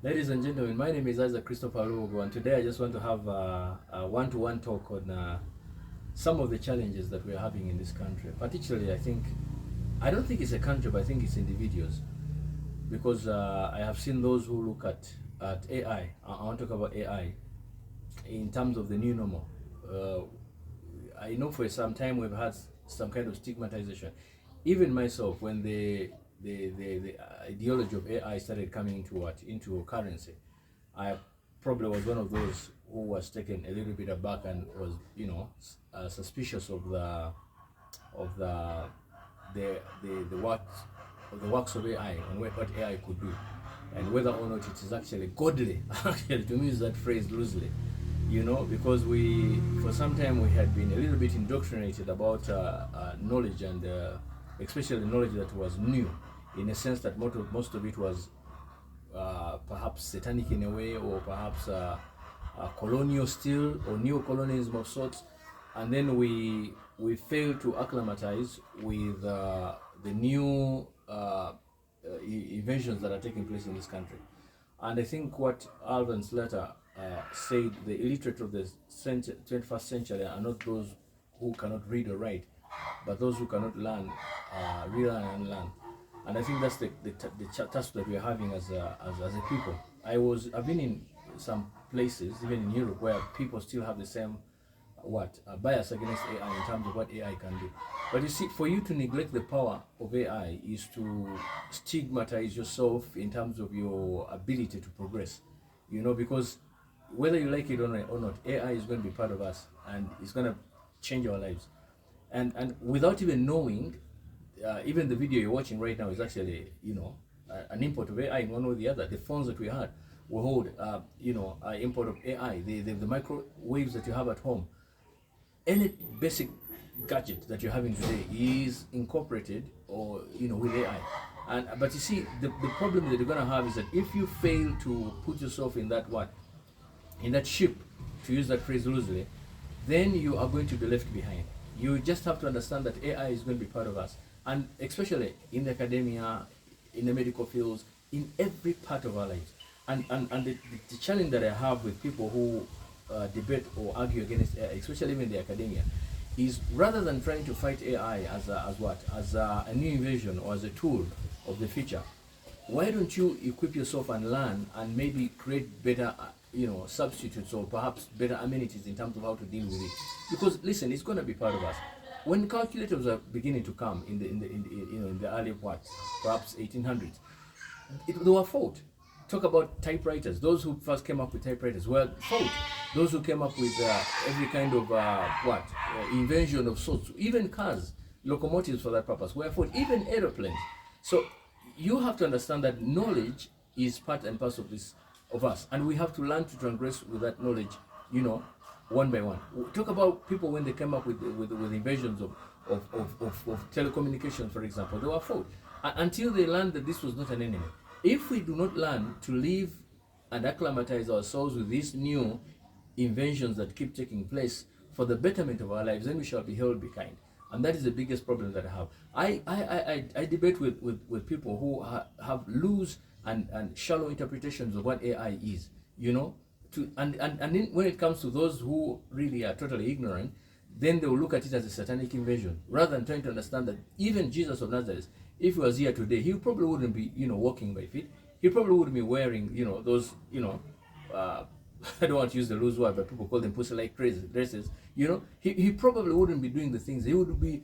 Ladies and gentlemen, my name is Isaac Christopher Lugo, and today I just want to have a one-to-one talk on some of the challenges that we are having in this country. Particularly, I don't think it's a country, but I think it's individuals, because I have seen those who look at AI. I want to talk about AI in terms of the new normal. I know for some time we've had some kind of stigmatization. Even myself, when the ideology of AI started coming into currency, I probably was one of those who was taken a little bit aback and was suspicious of the works of AI and what AI could do, and whether or not it is actually godly. Actually, to me, use that phrase loosely, because we, for some time, we had been a little bit indoctrinated about knowledge, and especially knowledge that was new, in a sense that most of it was perhaps satanic in a way, or perhaps colonial still, or neo-colonialism of sorts, and then we fail to acclimatize with the new inventions that are taking place in this country. And I think what Alvin Slater said, the illiterate of the 21st century are not those who cannot read or write, but those who cannot learn, relearn and learn. And I think that's the task that we are having as a people. I've been in some places, even in Europe, where people still have the same bias against AI in terms of what AI can do. But you see, for you to neglect the power of AI is to stigmatize yourself in terms of your ability to progress. Because whether you like it or not, AI is going to be part of us, and it's going to change our lives. And without even knowing, even the video you're watching right now is actually, an import of AI in one or the other. The phones that we hold, import of AI. The microwaves that you have at home. Any basic gadget that you're having today is incorporated or with AI. But you see, the problem that you're gonna have is that if you fail to put yourself in that ship, to use that phrase loosely, then you are going to be left behind. You just have to understand that AI is going to be part of us, and especially in the academia, in the medical fields, in every part of our lives. And the challenge that I have with people who debate or argue against AI, especially in the academia, is rather than trying to fight AI as a new invention or as a tool of the future, why don't you equip yourself and learn and maybe create better substitutes, or perhaps better amenities in terms of how to deal with it? Because listen, it's going to be part of us. When calculators are beginning to come in the early perhaps 1800s, they were fought. Talk about typewriters. Those who first came up with typewriters were fought. Those who came up with every kind of invention of sorts, even cars, locomotives for that purpose, were fought. Even aeroplanes. So you have to understand that knowledge is part and parcel of us, and we have to learn to transgress with that knowledge, one by one. Talk about people when they came up with inventions of telecommunications, for example. They were fought until they learned that this was not an enemy. If we do not learn to live and acclimatize ourselves with these new inventions that keep taking place for the betterment of our lives, then we shall be held behind. And that is the biggest problem that I have. I debate with people who have loose and shallow interpretations of what AI is, and then when it comes to those who really are totally ignorant, then they will look at it as a satanic invasion, rather than trying to understand that even Jesus of Nazareth, if he was here today, he probably wouldn't be, walking by feet. He probably wouldn't be wearing, those, I don't want to use the loose word, but people call them pussy-like dresses. He probably wouldn't be doing the things. He would be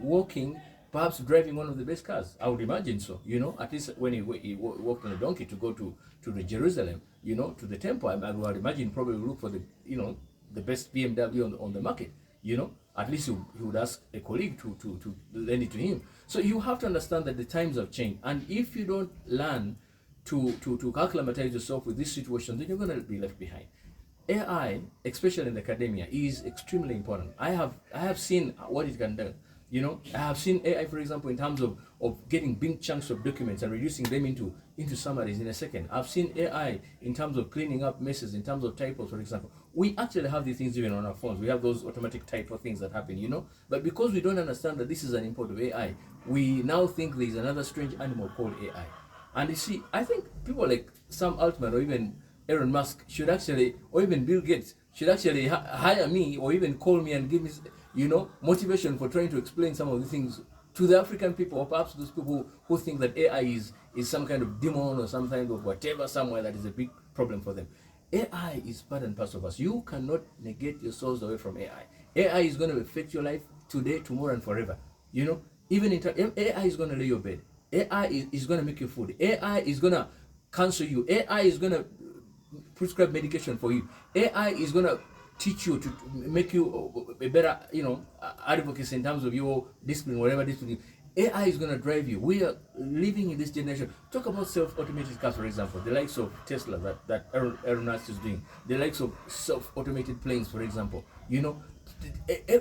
walking, perhaps driving one of the best cars. I would imagine so. At least when he walked on a donkey to go to the Jerusalem, to the temple, I would imagine probably look for the best BMW on the market. At least he would ask a colleague to lend it to him. So you have to understand that the times have changed, and if you don't learn to acclimatize yourself with this situation, then you're going to be left behind. AI, especially in academia, is extremely important. I have seen what it can do. I have seen AI, for example, in terms of getting big chunks of documents and reducing them into summaries in a second. I've seen AI in terms of cleaning up messes, in terms of typos, for example. We actually have these things even on our phones. We have those automatic typo things that happen, But because we don't understand that this is an import of AI, we now think there is another strange animal called AI. And you see, I think people like Sam Altman or even Elon Musk should actually, or even Bill Gates should actually hire me or even call me and give me, motivation for trying to explain some of the things to the African people, or perhaps those people who think that AI is some kind of demon or some kind of whatever somewhere that is a big problem for them. AI is part and parcel of us. You cannot negate yourselves away from AI. AI is going to affect your life today, tomorrow, and forever. Even AI is going to lay your bed. AI is going to make you food. AI is going to counsel you. AI is going to prescribe medication for you. AI is going to teach you to make you a better, advocacy in terms of your discipline, whatever discipline. AI is going to drive you. We are living in this generation. Talk about self-automated cars, for example, the likes of Tesla that Elon Musk is doing, the likes of self-automated planes, for example.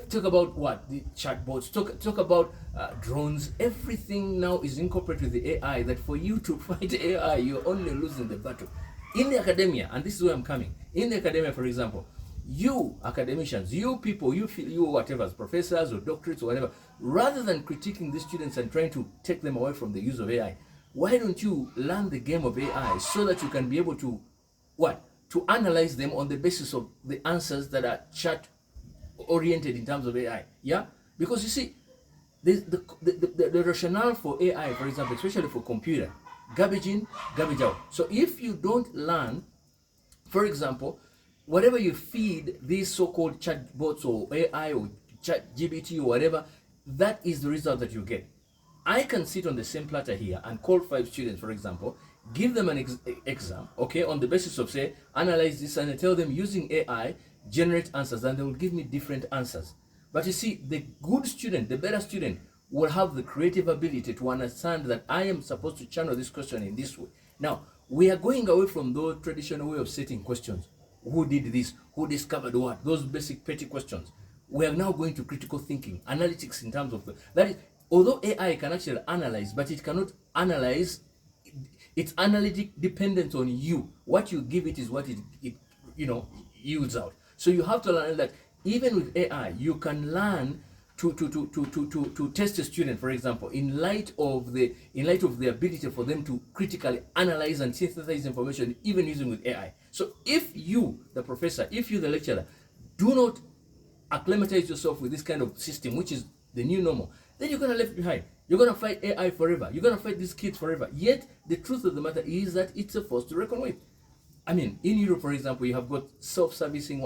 Talk about what the chatbots. Talk about drones. Everything now is incorporated with the AI. That for you to fight AI, you're only losing the battle. In the academia, and this is where I'm coming. In the academia, for example, you academicians, you people, you whatever, professors or doctorates or whatever, rather than critiquing the students and trying to take them away from the use of AI, why don't you learn the game of AI so that you can be able to to analyze them on the basis of the answers that are chat oriented in terms of AI. Yeah, because you see, the rationale for AI, for example, especially for computer, garbage in, garbage out. So if you don't learn, for example, whatever you feed these so-called chatbots or AI or chat GBT or whatever, that is the result that you get. I can sit on the same platter here and call 5 students, for example, give them an exam, okay, on the basis of, say, analyze this, and I tell them using AI, generate answers, and they will give me different answers. But you see, the good student, the better student, will have the creative ability to understand that I am supposed to channel this question in this way. Now, we are going away from those traditional way of setting questions. Who did this? Who discovered what? Those basic petty questions. We are now going to critical thinking, analytics in terms of that is, although AI can actually analyze, but it cannot analyze. It's analytic dependent on you. What you give it is what it yields out. So you have to learn that even with AI, you can learn to test a student, for example, in light of the ability for them to critically analyze and synthesize information, even using with AI. So if you, the professor, if you, the lecturer, do not acclimatize yourself with this kind of system, which is the new normal, then you're going to left behind. You're going to fight AI forever. You're going to fight these kids forever. Yet, the truth of the matter is that it's a force to reckon with. I mean, in Europe, for example, you have got self-servicing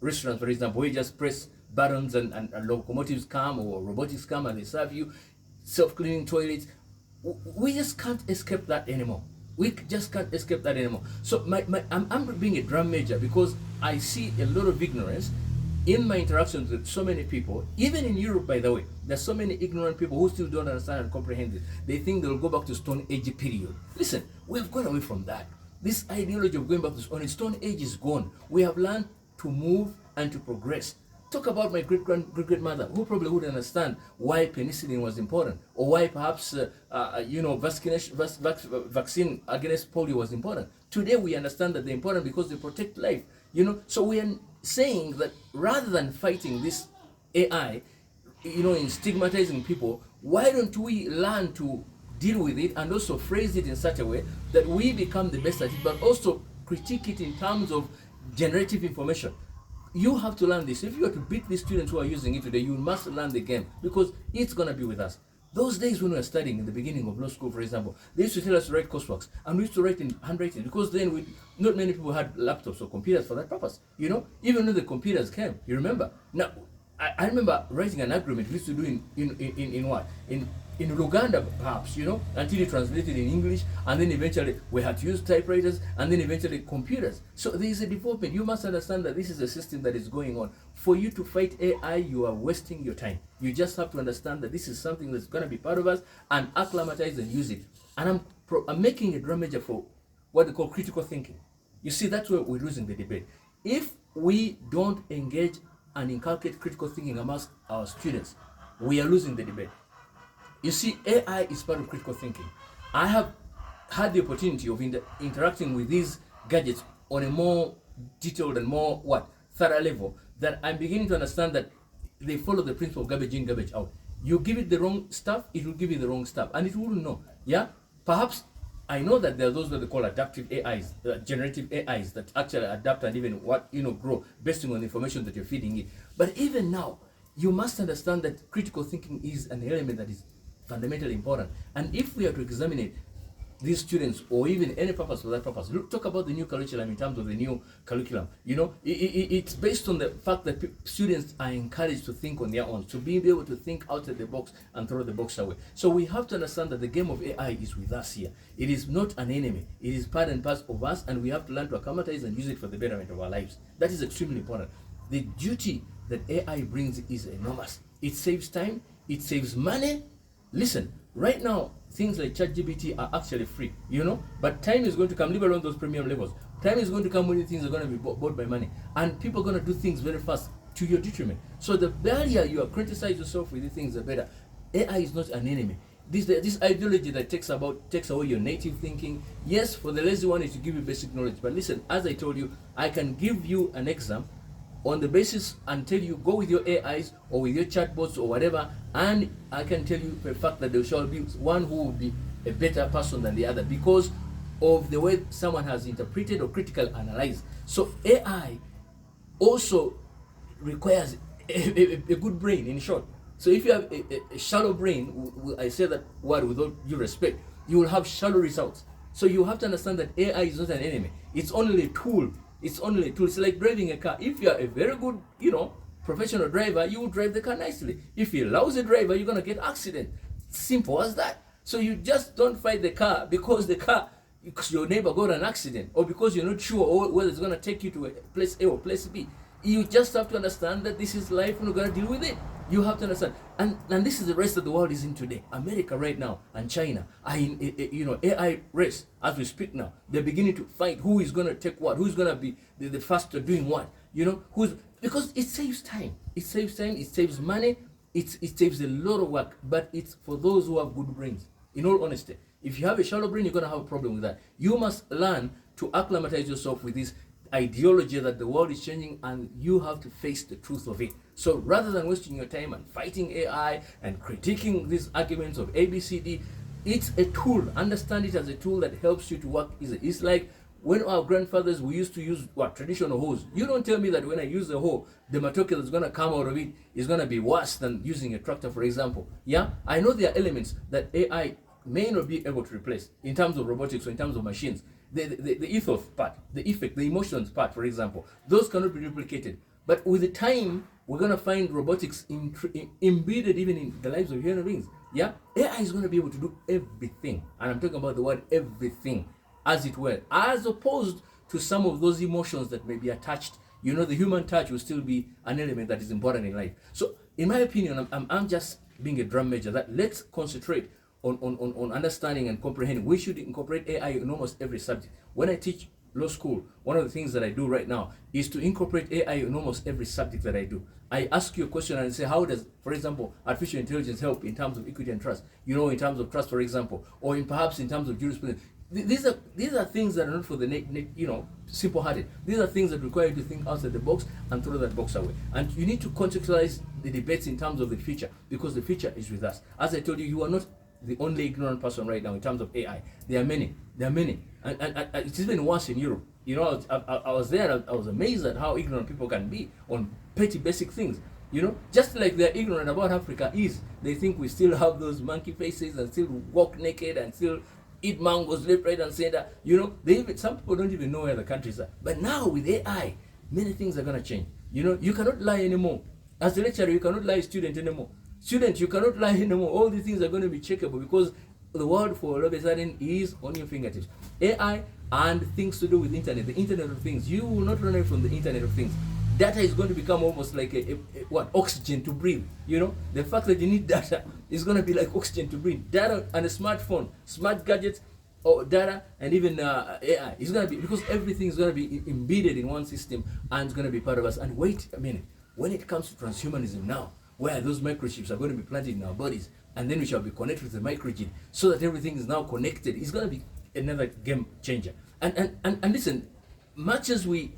restaurants, for example, where you just press buttons and locomotives come or robotics come and they serve you, self-cleaning toilets. We just can't escape that anymore. We just can't escape that anymore. So I'm being a drum major because I see a lot of ignorance in my interactions with so many people, even in Europe, by the way. There's so many ignorant people who still don't understand and comprehend it. They think they'll go back to Stone Age period. listen, we have gone away from that. This ideology of going back to Stone Age is gone. We have learned to move and to progress. Talk about my great-grandmother, who probably wouldn't understand why penicillin was important, or why perhaps vaccine against polio was important. Today we understand that they're important because they protect life. So we are saying that rather than fighting this AI, in stigmatizing people, why don't we learn to deal with it and also phrase it in such a way that we become the best at it, but also critique it in terms of generative information. You have to learn this. If you are to beat the students who are using it today, you must learn the game because it's going to be with us. Those days when we were studying in the beginning of law school, for example, they used to tell us to write courseworks, and we used to write in handwriting because then not many people had laptops or computers for that purpose. Even when the computers came, you remember. Now, I remember writing an agreement we used to do in Luganda, perhaps, until you translated in English, and then eventually we had to use typewriters, and then eventually computers. So there is a development. You must understand that this is a system that is going on. For you to fight AI, you are wasting your time. You just have to understand that this is something that's going to be part of us, and acclimatize and use it. And I'm making a drum major for what they call critical thinking. You see, that's where we're losing the debate. If we don't engage and inculcate critical thinking amongst our students, we are losing the debate. You see, AI is part of critical thinking. I have had the opportunity of interacting with these gadgets on a more detailed and more thorough level, that I'm beginning to understand that they follow the principle of garbage in, garbage out. You give it the wrong stuff, it will give you the wrong stuff, and it wouldn't know. Yeah, perhaps I know that there are those that they call adaptive AIs, generative AIs that actually adapt and even grow based on the information that you're feeding it. But even now, you must understand that critical thinking is an element that is fundamentally important. And if we are to examine it, these students, or even any purpose for that purpose, talk about the new curriculum in terms of the new curriculum. It's based on the fact that students are encouraged to think on their own, to be able to think outside the box and throw the box away. So we have to understand that the game of AI is with us here. It is not an enemy. It is part and parcel of us, and we have to learn to acclimatize and use it for the betterment of our lives. That is extremely important. The duty that AI brings is enormous. It saves time. It saves money. Listen, right now, things like ChatGPT are actually free, but time is going to come, leave alone those premium levels. Time is going to come when things are going to be bought by money, and people are going to do things very fast to your detriment. So the earlier you are criticize yourself with these things, the better. AI is not an enemy. This ideology that takes away your native thinking. Yes, for the lazy one, is to give you basic knowledge. But listen, as I told you, I can give you an exam on the basis and tell you go with your AIs or with your chatbots or whatever, and I can tell you for a fact that there shall be one who will be a better person than the other because of the way someone has interpreted or critically analyzed. So AI also requires a good brain, in short. So if you have a shallow brain, I say that word without due respect, you will have shallow results. So you have to understand that AI is not an enemy. It's only a tool. It's only a tool. It's like driving a car. If you are a very good, professional driver, you will drive the car nicely. If you're a lousy driver, you're going to get accident. Simple as that. So you just don't fight the car because your neighbor got an accident, or because you're not sure whether it's going to take you to a place A or place B. You just have to understand that this is life and we're going to deal with it. You have to understand. And this is the rest of the world is in today. America right now and China are in AI race as we speak now. They're beginning to fight who is going to take what, who's going to be the first to doing what. Because it saves time. It saves time, it saves money, it saves a lot of work, but it's for those who have good brains. In all honesty, if you have a shallow brain, you're going to have a problem with that. You must learn to acclimatize yourself with this ideology that the world is changing, and you have to face the truth of it. So rather than wasting your time and fighting AI and critiquing these arguments of ABCD, it's a tool. Understand it as a tool that helps you to work easy. It's like when our grandfathers, we used to use traditional hoes. You don't tell me that when I use a hoe, the matoke that's going to come out of it is going to be worse than using a tractor, for example. Yeah, I know there are elements that AI may not be able to replace in terms of robotics or in terms of machines. The ethos part, the effect, the emotions part, for example, those cannot be replicated. But with the time, we're going to find robotics embedded even in the lives of human beings. Yeah, AI is going to be able to do everything, and I'm talking about the word everything, as it were, as opposed to some of those emotions that may be attached. The human touch will still be an element that is important in life. So, in my opinion, I'm just being a drum major that let's concentrate on understanding and comprehending. We should incorporate AI in almost every subject. When I teach law school, one of the things that I do right now is to incorporate AI in almost every subject that I do. I ask you a question and say, how does, for example, artificial intelligence help in terms of equity and trust? In terms of trust, for example, or perhaps in terms of jurisprudence. These are things that are not for the simple-hearted. These are things that require you to think outside the box and throw that box away. And you need to contextualize the debates in terms of the future, because the future is with us. As I told you, you are not the only ignorant person right now in terms of AI. There are many. And it's even worse in Europe. I was there. I was amazed at how ignorant people can be on petty basic things. Just like they're ignorant about Africa they think we still have those monkey faces and still walk naked and still eat mangoes left, right, and center. Some people don't even know where the countries are. But now with AI, many things are gonna change. You cannot lie anymore. As a lecturer, you cannot lie a student anymore. Students, you cannot lie anymore. All these things are going to be checkable because the world for all of a sudden is on your fingertips. AI and things to do with the Internet of Things. You will not run away from the Internet of Things. Data is going to become almost like oxygen to breathe. The fact that you need data is going to be like oxygen to breathe. Data and a smartphone, smart gadgets, or data, and even AI is going to be, because everything is going to be embedded in one system and it's going to be part of us. And wait a minute, when it comes to transhumanism now, where those microchips are going to be planted in our bodies, and then we shall be connected with the microchip so that everything is now connected. It's going to be another game changer. And listen, much as we're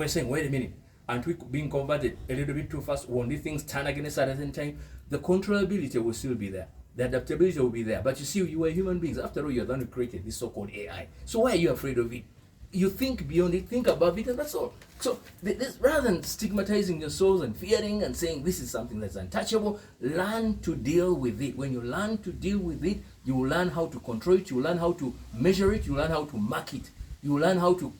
saying, wait a minute, and we're being converted a little bit too fast, when these things turn against us at the same time, the controllability will still be there. The adaptability will be there. But you see, you were human beings. After all, you're the one who created this so-called AI. So why are you afraid of it? You think beyond it, think above it, and that's all. So rather than stigmatizing your souls and fearing and saying this is something that's untouchable, learn to deal with it. When you learn to deal with it, you will learn how to control it, you will learn how to measure it, you will learn how to mark it, you will learn how to,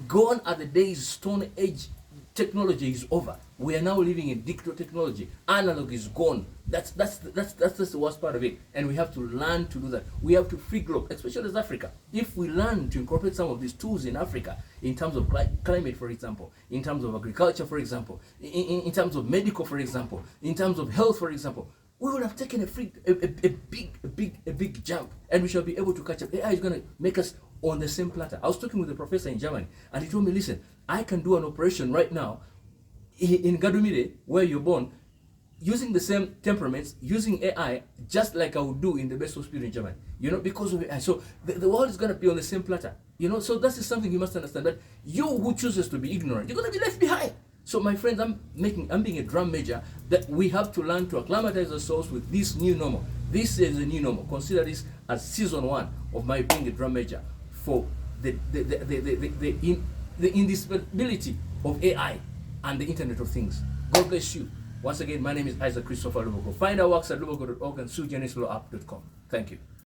gone are the days Stone Age technology is over. We are now living in digital technology. Analog is gone. That's the worst part of it. And we have to learn to do that. We have to free globe, especially as Africa. If we learn to incorporate some of these tools in Africa, in terms of climate, for example, in terms of agriculture, for example, in terms of medical, for example, in terms of health, for example, we would have taken a big jump, and we shall be able to catch up. AI is going to make us on the same platter. I was talking with a professor in Germany, and he told me, listen, I can do an operation right now in Gadumire, where you're born, using the same temperaments, using AI, just like I would do in the best hospital in Germany, because of AI. So the world is going to be on the same platter, so that is something you must understand, that you who chooses to be ignorant, you're going to be left behind. So my friends, I'm being a drum major, that we have to learn to acclimatize ourselves with this new normal. This is the new normal. Consider this as season 1 of my being a drum major for the indispensability of AI and the Internet of Things. God bless you. Once again, my name is Isaac Christopher Lubogo. Find our works at lubogo.org and suegeneslawup.com. Thank you.